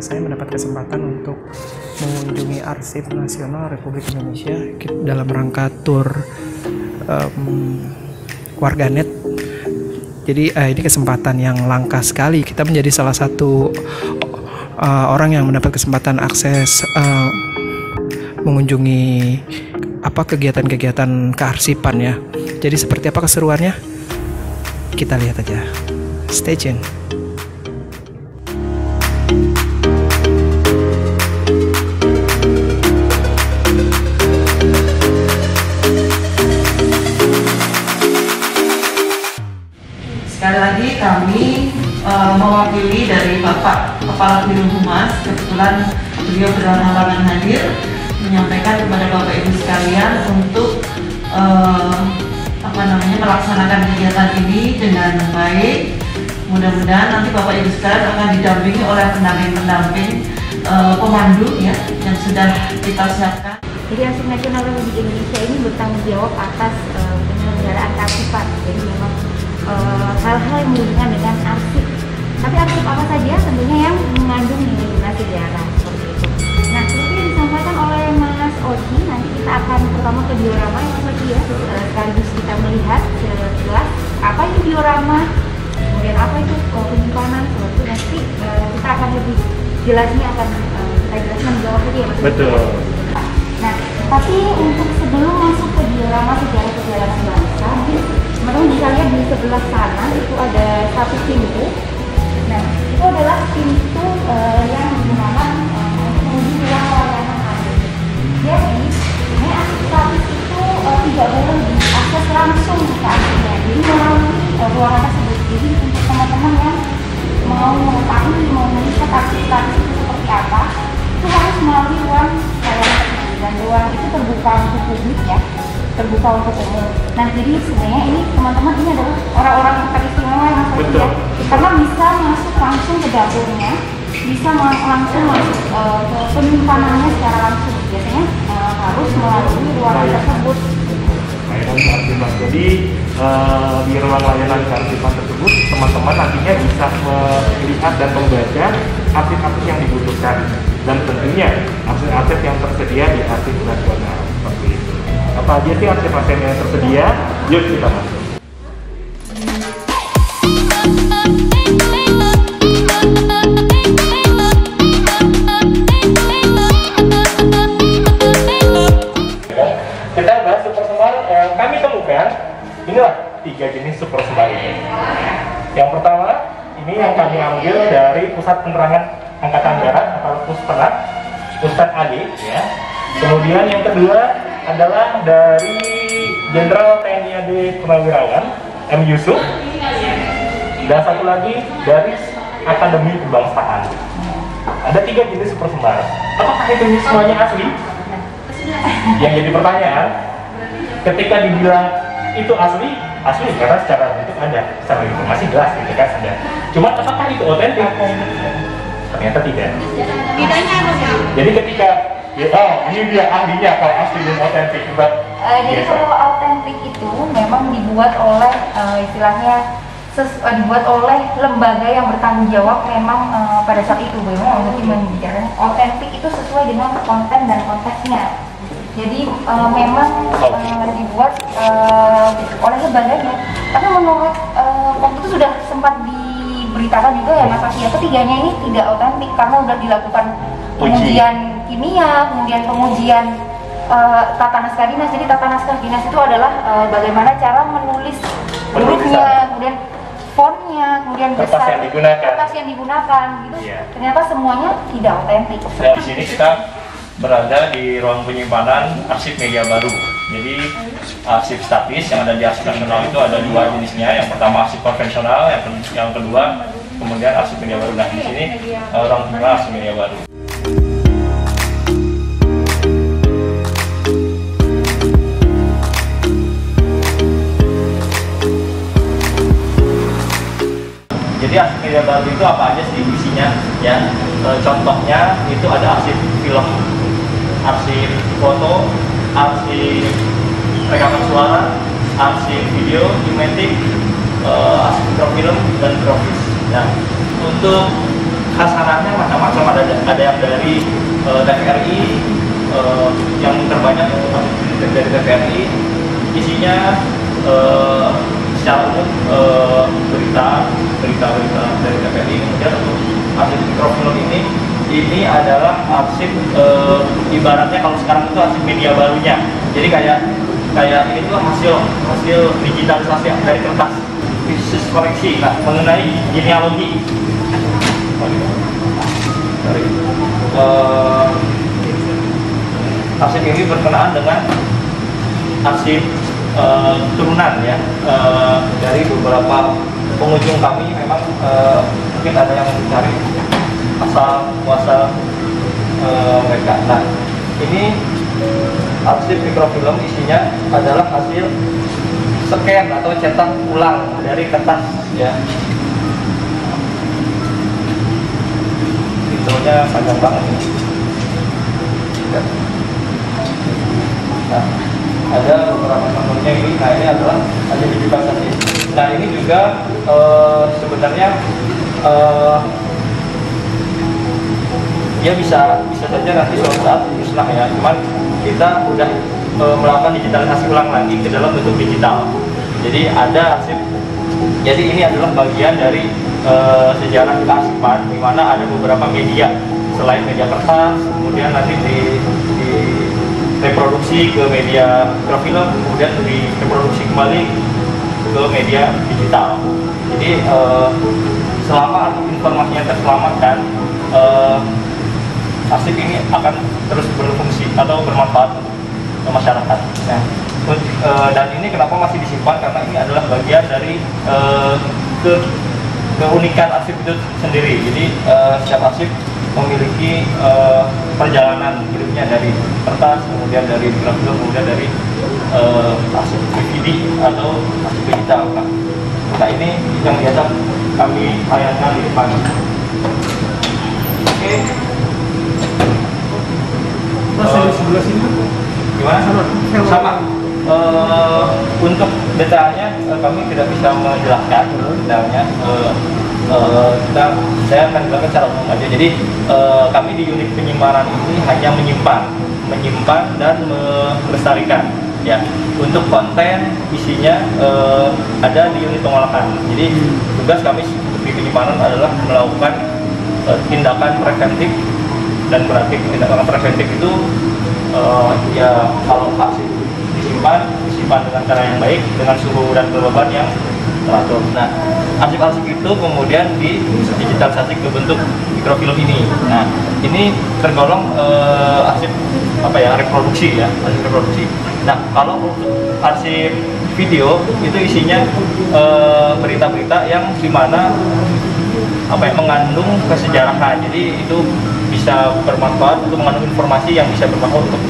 saya mendapat kesempatan untuk mengunjungi Arsip Nasional Republik Indonesia dalam rangka tur warganet. Jadi ini kesempatan yang langka sekali. Kita menjadi salah satu orang yang mendapat kesempatan akses mengunjungi kegiatan-kegiatan kearsipan ya. Jadi seperti apa keseruannya? Kita lihat aja. Stay tune. Sekali lagi kami mewakili dari Bapak Kepala Biro Humas, kebetulan beliau berhalangan hadir, menyampaikan kepada Bapak Ibu sekalian untuk melaksanakan kegiatan ini dengan baik. Mudah-mudahan nanti Bapak Ibu sekalian akan didampingi oleh pendamping-pendamping pemandu ya yang sudah kita siapkan. Jadi Arsip Nasional Republik Indonesia ini bertanggung jawab atas penyelenggaraan kearsipan. Jadi memang hal-hal yang berhubungan dengan arsip. Tapi arsip apa saja? Tentunya yang mengandung nilai sejarah seperti itu. Nah, seperti yang disampaikan oleh Mas Oji, nanti kita akan pertama ke diorama yang lagi ya, sekaligus kita melihat jelas apa itu diorama, kemudian apa itu penyimpanan, seperti itu. Nanti kita akan lebih jelasnya akan kita jelaskan di bawah tadi ya Mas. Betul. Nah, tapi untuk sebelum masuk ke diorama sejarah perjalanan bangsa, teman-teman bisa lihat di sebelah sana itu ada satu pintu. Nah, itu adalah pintu yang digunakan untuk menuju ruang layanan air. Jadi, ini akses itu tidak boleh diakses langsung ke arsipnya. Jadi melalui ruangan tersebut. Jadi untuk teman-teman yang mau mengetahui, mau melihat arsip itu seperti apa, itu harus melalui ruang layanan tersebut. Dan ruang itu terbuka untuk publik ya, terbuka untuk umum. Nah, jadi sebenarnya ini teman-teman ini adalah orang-orang yang teristimewa yang masuk ya, karena bisa masuk langsung ke dapurnya, bisa langsung masuk ke penyimpanannya secara langsung. Biasanya harus melalui ruangan tersebut. Layanan kearsipan. Jadi di ruang layanan kearsipan tersebut teman-teman nantinya bisa melihat dan membaca arsip-arsip yang dibutuhkan dan tentunya arsip-arsip yang tersedia di Arsip Nasional seperti itu. Apa aja sih arsip-arsip yang tersedia? Yuk kita masuk. Kita bahas super semar yang kami temukan. Inilah 3 jenis super semar ini. Yang pertama, ini yang kami ambil dari Pusat Penerangan Angkatan Darat atau Puspenak, Ustadz Ali ya. Kemudian yang kedua adalah dari Jenderal TNI AD Purnawirawan M. Yusuf, dan satu lagi dari Akademi Kebangsaan. Ada 3 jenis super semar. Apakah itu semuanya asli? Yang jadi pertanyaan, ketika dibilang itu asli karena secara bentuk ada, secara informasi jelas gitu kan ada. Cuma apakah itu otentik? Ternyata tidak. Bedanya apa sih? Jadi ketika ini dia ahlinya kalau asli dan otentik. Jadi kalau autentik itu memang dibuat oleh istilahnya dibuat oleh lembaga yang bertanggung jawab memang pada saat itu memang membicarakan otentik itu sesuai dengan konten dan konteksnya. Jadi memang dibuat oleh lembaganya. Tapi menurut waktu itu sudah sempat diberitakan juga ya Mas Asia, ketiganya ini tidak otentik karena sudah dilakukan pengujian kimia, kemudian pengujian tata naskah dinas. Jadi tata naskah dinas itu adalah bagaimana cara menulis hurufnya, kemudian fontnya, kemudian kertas yang digunakan gitu. Yeah. Ternyata semuanya tidak otentik. Nah, di sini kita berada di ruang penyimpanan arsip media baru. Jadi arsip statis yang ada di Arsip Nasional itu ada 2 jenisnya. Yang pertama arsip konvensional, yang kedua kemudian arsip media baru. Nah, di sini ruang penyimpanan arsip media baru. Jadi arsip media baru itu apa aja sih isinya ya? Contohnya itu ada arsip film, arsip foto, arsip rekaman suara, arsip video, imatik, arsip mikrofilm dan grafis. Nah, untuk khasanatnya macam-macam, ada yang dari TVRI, yang terbanyak dari TVRI, isinya secara umum berita dari TVRI. Kemudian untuk arsip mikrofilm ini adalah arsip, ibaratnya kalau sekarang itu arsip media barunya. Jadi kayak ini tuh hasil digitalisasi dari kertas, khusus koreksi mengenai genealogi. Arsip ini berkenaan dengan arsip turunan ya, dari beberapa pengunjung kami. Memang mungkin ada yang mencari asal muasal mereka. Nah, ini arsip mikrofilm isinya adalah hasil scan atau cetak ulang dari kertas ya. Intronya panjang banget ini. Nah, ada beberapa contohnya ini. Nah, ini adalah hasil digitalisasi. Nah, ini juga sebenarnya ya bisa saja nanti suatu saat musnah ya. Cuman kita udah melakukan digitalisasi ulang lagi ke dalam bentuk digital. Jadi ada arsip. Jadi ini adalah bagian dari sejarah kearsipan, di mana ada beberapa media selain media kertas, kemudian nanti di reproduksi ke media mikrofilm, kemudian direproduksi kembali ke media digital. Jadi selama informasinya terselamatkan, arsip ini akan terus berfungsi atau bermanfaat untuk masyarakat. Nah, dan ini kenapa masih disimpan, karena ini adalah bagian dari keunikan arsip itu sendiri. Jadi setiap arsip memiliki perjalanan hidupnya dari kertas, kemudian dari mikrofilm, kemudian dari arsip DVD atau arsip digital. Nah, ini yang biasa kami tayangkan di depan. Oke. Sebelah sini gimana? Sama. Untuk detailnya kami tidak bisa menjelaskan detailnya. Saya akan bilang secara umum aja. Jadi kami di unit penyimpanan ini hanya menyimpan dan melestarikan ya. Untuk konten isinya ada di unit pengolahan. Jadi tugas kami di penyimpanan adalah melakukan tindakan preventif dan kuratif. Tindakan preventif itu ya kalau arsip disimpan dengan cara yang baik, dengan suhu dan kelembaban yang teratur. Nah, arsip-arsip itu kemudian digitalisasi ke bentuk mikrofilm ini. Nah, ini tergolong arsip reproduksi ya, arsip reproduksi. Nah, kalau untuk arsip video itu isinya berita-berita yang dimana mengandung kesejarahan. Jadi itu bisa bermanfaat untuk mengandung informasi yang bisa bermanfaat untuk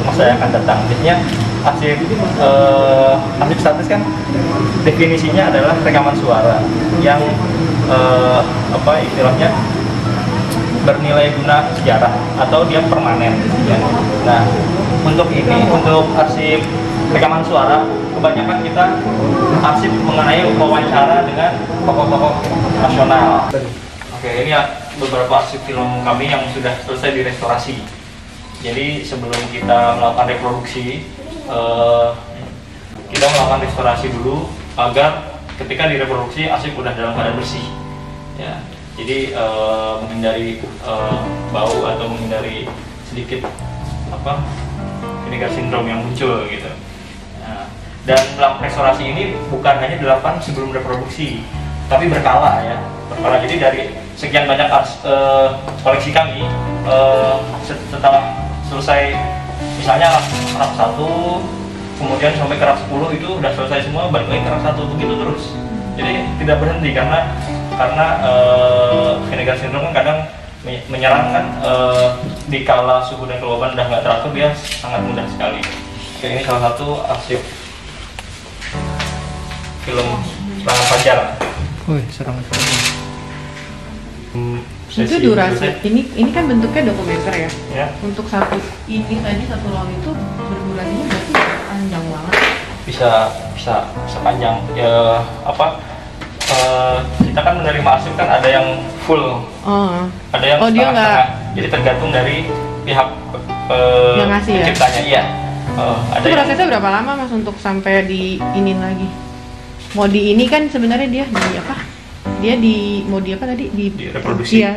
masa yang akan datang. Biasanya arsip statis kan definisinya adalah rekaman suara yang istilahnya bernilai guna sejarah atau dia permanen ya. Nah, untuk arsip rekaman suara kebanyakan kita arsip mengenai wawancara dengan tokoh-tokoh nasional. Oke, ini ya beberapa arsip film kami yang sudah selesai direstorasi. Jadi sebelum kita melakukan reproduksi, kita melakukan restorasi dulu agar ketika direproduksi arsip udah dalam keadaan bersih. Ya, jadi menghindari bau atau menghindari sedikit Vinegar syndrome yang muncul gitu. Nah, dan melakukan restorasi ini bukan hanya dilakukan sebelum reproduksi, tapi berkala ya. Berkala. Jadi dari sekian banyak koleksi kami, setelah selesai misalnya rak 1, kemudian sampai ke rak 10 itu udah selesai semua, balik lagi ke rak 1, begitu terus. Jadi tidak berhenti karena Vinegar syndrome kan kadang menyerang kan, dikala suhu dan kelembaban udah nggak teratur, dia sangat mudah sekali. Oke, ini salah satu arsip film Serangan Fajar. Wih, Serangan Fajar. Itu durasi. Ini kan bentuknya dokumenter ya. Ya. Untuk satu long itu berdurasinya berarti panjang banget. Bisa panjang ya, kita kan menerima arsip kan ada yang full, ada yang dia nggak. setengah. Jadi tergantung dari pihak yang ngasih ya? penciptanya, iya. Ada Itu prosesnya berapa lama Mas untuk sampai diinin lagi? Mau di ini kan sebenarnya dia di apa? Dia mau di apa tadi? Di reproduksi. Iya.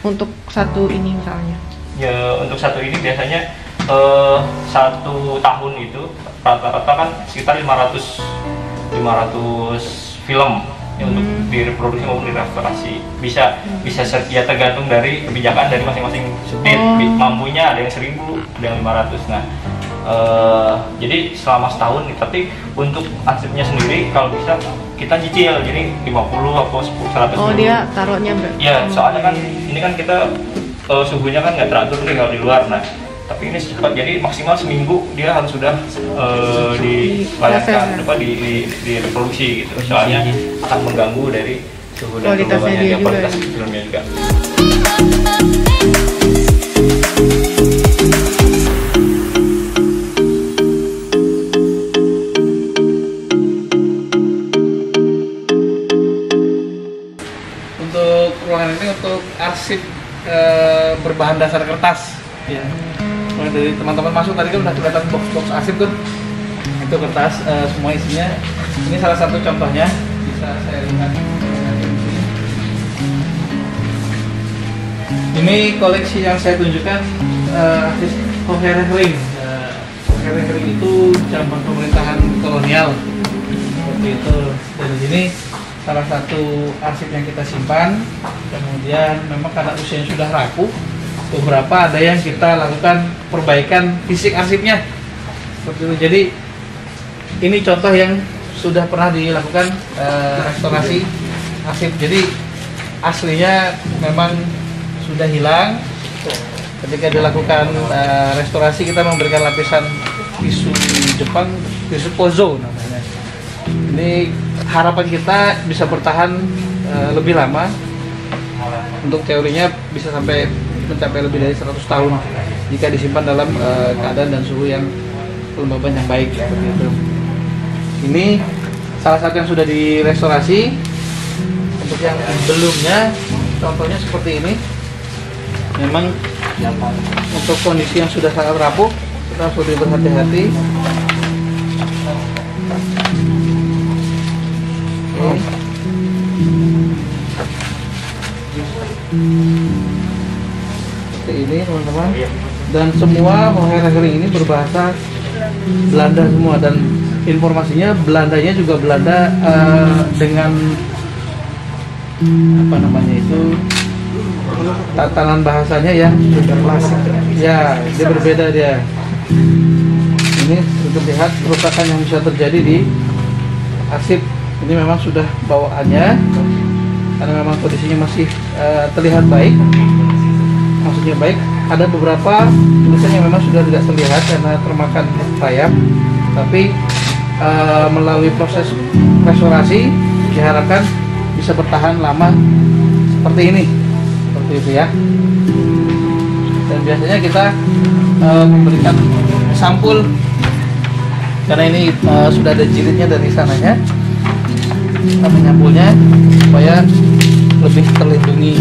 Untuk satu ini misalnya. Ya untuk satu ini biasanya 1 tahun itu rata-rata kan sekitar 500 film ya, untuk direproduksi maupun direstorasi. Bisa ya tergantung dari kebijakan dari masing-masing subdit. Mampunya ada yang 1000, ada yang 500. Nah, jadi selama setahun nih, tapi untuk arsipnya sendiri kalau bisa kita nyicil, jadi 50 atau 100. Oh, dia taruhnya ya, soalnya kan ini kan kita suhunya kan nggak teratur nih kalau di luar. Nah, tapi ini cepat, jadi maksimal seminggu dia harus sudah dilayangkan direproduksi gitu. Soalnya akan mengganggu dari suhu dan kualitasnya kualitas filmnya juga. Untuk ruangan ini untuk arsip berbahan dasar kertas ya. Mulai dari teman-teman masuk tadi kan udah kelihatan box-box arsip tuh, itu kertas semua isinya. Ini salah satu contohnya, bisa saya lihat. Ini koleksi yang saya tunjukkan arsip Hohenheim. Hohenheim itu zaman pemerintahan kolonial seperti itu. Dan di sini salah satu arsip yang kita simpan. Kemudian memang karena usianya sudah rapuh, beberapa ada yang kita lakukan perbaikan fisik arsipnya seperti itu. Jadi ini contoh yang sudah pernah dilakukan restorasi arsip. Jadi aslinya memang sudah hilang. Ketika dilakukan restorasi, kita memberikan lapisan tisu Jepang, tisu Kozo namanya. Ini harapan kita bisa bertahan lebih lama. Untuk teorinya bisa sampai mencapai lebih dari 100 tahun jika disimpan dalam keadaan dan suhu yang kelembaban yang baik seperti itu. Ini salah satu yang sudah direstorasi. Untuk yang belumnya, contohnya seperti ini. Memang untuk kondisi yang sudah sangat rapuh, kita harus lebih berhati-hati. Seperti ini teman-teman. Dan semua Hohenheim ini berbahasa Belanda semua, dan informasinya Belandanya juga Belanda dengan apa namanya itu, tatanan bahasanya yang klasik ya, dia berbeda dia. Ini untuk lihat kerusakan yang bisa terjadi di arsip. Ini memang sudah bawaannya, karena memang kondisinya masih terlihat baik, maksudnya baik. Ada beberapa tulisan yang memang sudah tidak terlihat karena termakan rayap, tapi melalui proses restorasi diharapkan bisa bertahan lama seperti ini, seperti itu ya. Dan biasanya kita memberikan sampul, karena ini sudah ada jilidnya dari sananya, kita menyampulnya supaya lebih terlindungi.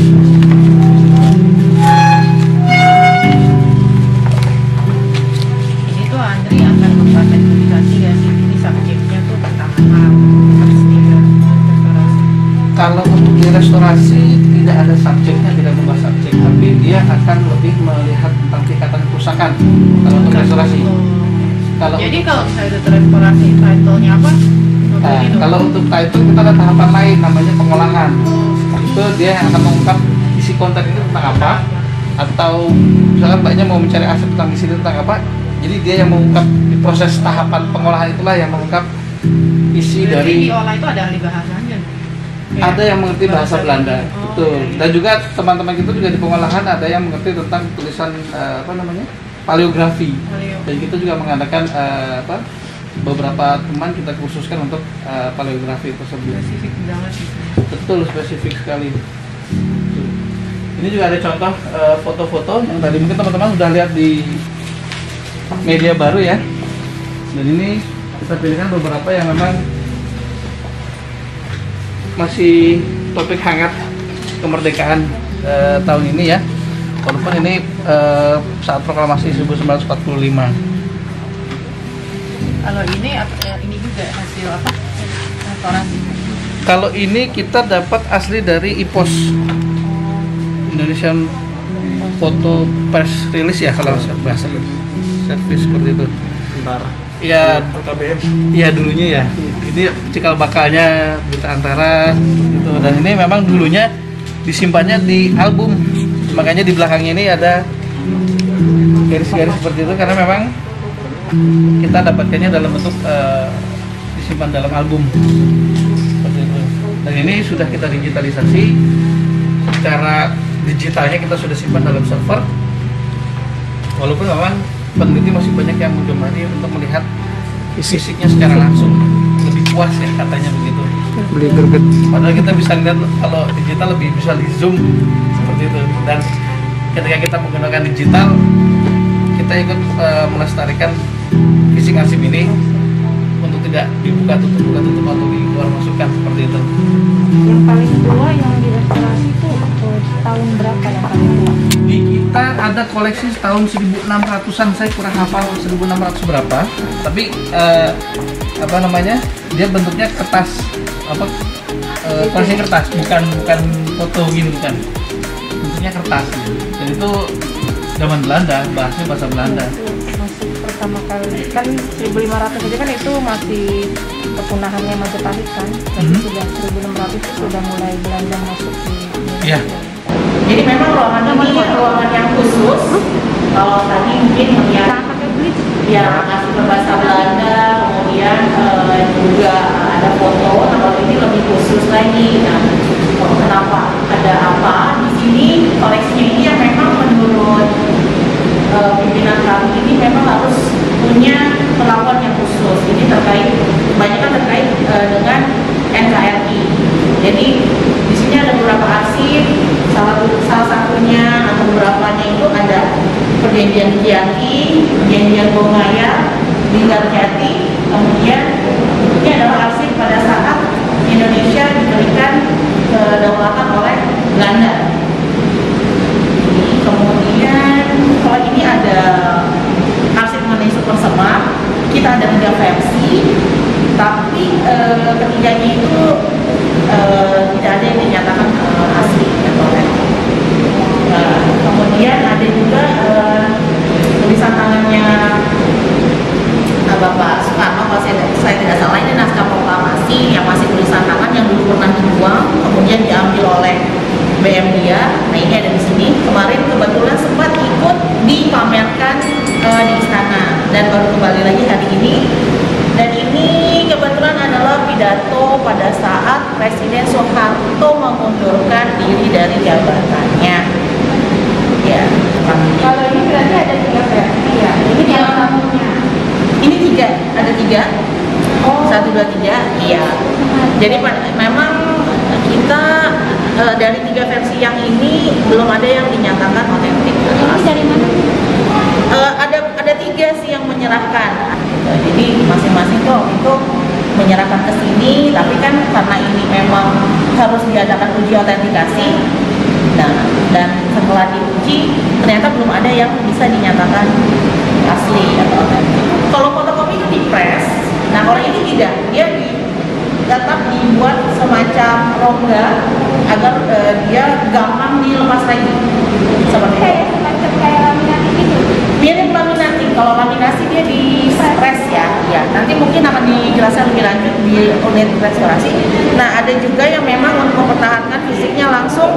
Ini tuh Andri akan membuat sertifikasi ya sih, ini subjeknya tuh pertama pasti ya restorasi. Kalau untuk di restorasi tidak ada subjeknya, tidak membahas subjek, tapi dia akan lebih melihat tentang tingkatan kerusakan kalau untuk restorasi. Jadi kalau misalnya itu restorasi, title-nya apa? Kalau untuk title kita ada tahapan lain namanya pengolahan. Itu dia yang akan mengungkap isi konten ini tentang apa, atau misalkan mbaknya mau mencari aset tentang isi ini tentang apa, jadi dia yang mengungkap di proses tahapan pengolahan itulah yang mengungkap isi. Berarti dari diolah itu ada ahli bahasanya. ada yang mengerti bahasa Belanda, betul. Dan juga teman-teman kita juga di pengolahan ada yang mengerti tentang tulisan apa namanya, paleografi. Dan kita juga mengadakan beberapa teman kita khususkan untuk paleografi tersebut. Spesifik banget sih. Betul, spesifik sekali. Ini juga ada contoh foto-foto yang tadi mungkin teman-teman sudah lihat di media baru ya. Dan ini kita pilihkan beberapa yang memang masih topik hangat kemerdekaan tahun ini ya. Walaupun ini saat proklamasi 1945. Kalau ini juga hasil apa? Restorasi. Kalau ini kita dapat asli dari IPOS, Indonesian Photo Press Release ya kalau bahasa servis seperti itu. Ya, iya dulunya ya. Ini cikal bakalnya Berita Antara gitu. Dan ini memang dulunya disimpannya di album. Makanya di belakangnya ini ada garis-garis seperti itu karena memang kita dapatkannya dalam bentuk disimpan dalam album seperti itu. Dan ini sudah kita digitalisasi. Secara digitalnya kita sudah simpan dalam server. Walaupun memang peneliti masih banyak yang menggemari untuk melihat fisiknya secara langsung, lebih puas ya katanya begitu. Beli greget. Padahal kita bisa lihat kalau digital lebih bisa di zoom seperti itu. Dan ketika kita menggunakan digital, kita ikut melestarikan fisik arsip ini untuk tidak dibuka tutup atau dikeluar masukkan seperti itu. Yang paling tua yang direstorasi itu tahun berapa yang paling tua? Di kita ada koleksi tahun 1600-an, saya kurang hafal 1600 berapa. Tapi apa namanya? Dia bentuknya kertas koleksi kertas, bukan foto gini, bukan. Bentuknya kertas. Dan itu zaman Belanda, bahasanya bahasa Belanda. Masih pertama kali kan 1500 aja kan itu masih kepunahannya Majapahit kan. Tapi sudah 1600 itu sudah mulai Belanda masuk di Indonesia. Iya. Jadi memang ruangan ini ruangan yang khusus. Kalau tadi mungkin melihat ya masih berbahasa Belanda, kemudian juga ada foto. Nah kalau ini lebih khusus lagi. Nah kenapa? Ada apa di sini? Koleksinya ini yang memang menurut pimpinan kami ini memang harus punya perlakuan yang khusus. Ini kebanyakan terkait dengan NKRI. Jadi di sini ada beberapa arsip, salah satunya atau beberapanya itu ada perjanjian Kiati, perjanjian Bongaya, Linggar Jati. Kemudian ini adalah arsip pada saat Indonesia diberikan kedaulatan oleh Belanda. Kemudian kalau ini ada arsip mengenai Super Semar, kita ada 3 versi, tapi ketiganya itu tidak ada yang dinyatakan asli atau kemudian ada juga tulisan tangannya Bapak Soekarno, kalau saya tidak salah ini naskah proklamasi yang masih tulisan tangan yang dulu pernah dibuang, kemudian diambil oleh BM dia. Nah ini ada di sini. Kemarin kebetulan sempat ikut dipamerkan di istana dan baru kembali lagi hari ini. Dan ini kebetulan adalah pidato pada saat Presiden Soeharto mengundurkan diri dari jabatannya. Ya. Kalau ini berarti ada 3 versi ya. Ini salah satunya. Ini 3, ada 3. Oh. 1, 2, 3. Iya. Jadi memang kita dari 3 versi yang ini belum ada yang dinyatakan otentik. Ini dari mana? Ada 3 sih yang menyerahkan. Jadi masing-masing kok itu menyerahkan ke sini, tapi kan karena ini memang harus diadakan uji autentikasi. Nah, dan setelah diuji ternyata belum ada yang bisa dinyatakan asli atau otentik. Kalau fotokopi itu di press, nah kalau ini tidak, dia tetap dibuat semacam rongga agar dia gampang dilepas lagi. Seperti Kayak semacam kayak laminasi gitu. mirip laminasi. Kalau laminasi dia di press ya. Ya, nanti mungkin akan dijelaskan lebih lanjut di unit restorasi. Nah, ada juga yang memang untuk mempertahankan fisiknya langsung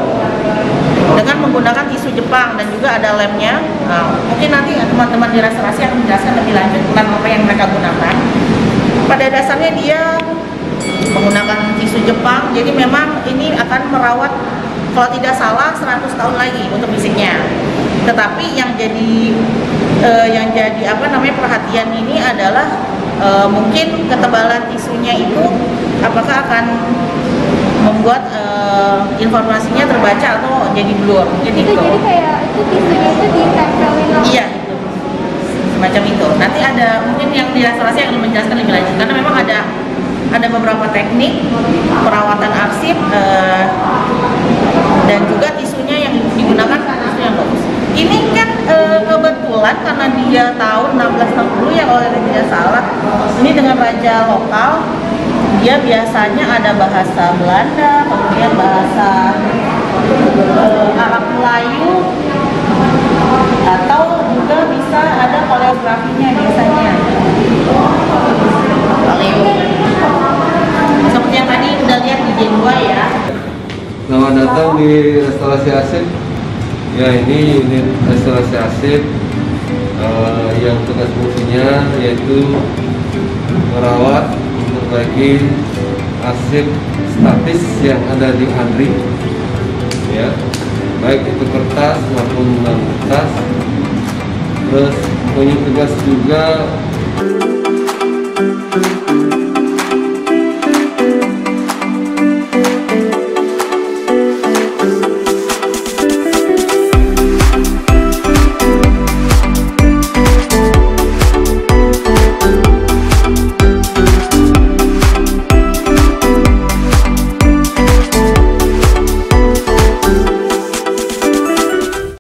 dengan menggunakan tisu Jepang dan juga ada lemnya. Nah, mungkin nanti teman-teman di restorasi akan menjelaskan lebih lanjut lem apa yang mereka gunakan. Pada dasarnya dia menggunakan tisu Jepang, jadi memang ini akan merawat kalau tidak salah 100 tahun lagi untuk fisiknya. Tetapi yang jadi perhatian ini adalah mungkin ketebalan tisunya itu apakah akan membuat informasinya terbaca atau jadi blur. Jadi kayak itu tisunya itu ditempelin. Iya, itu semacam itu. Nanti ada mungkin yang di restorasi yang menjelaskan lebih lanjut karena memang ada ada beberapa teknik perawatan arsip dan juga tisunya yang digunakan tisu yang bagus. Ini kan kebetulan karena dia tahun 1660 ya kalau tidak salah, ini dengan raja lokal. Dia biasanya ada bahasa Belanda, kemudian bahasa Arab Melayu, atau juga bisa ada koreografinya biasanya. Seperti yang tadi udah lihat di J2 ya. Selamat datang di restorasi arsip. Ya, ini unit restorasi arsip yang tugas fungsinya yaitu merawat, memperbaiki arsip statis yang ada di ANRI, ya, baik itu kertas maupun non kertas. Terus punya tugas juga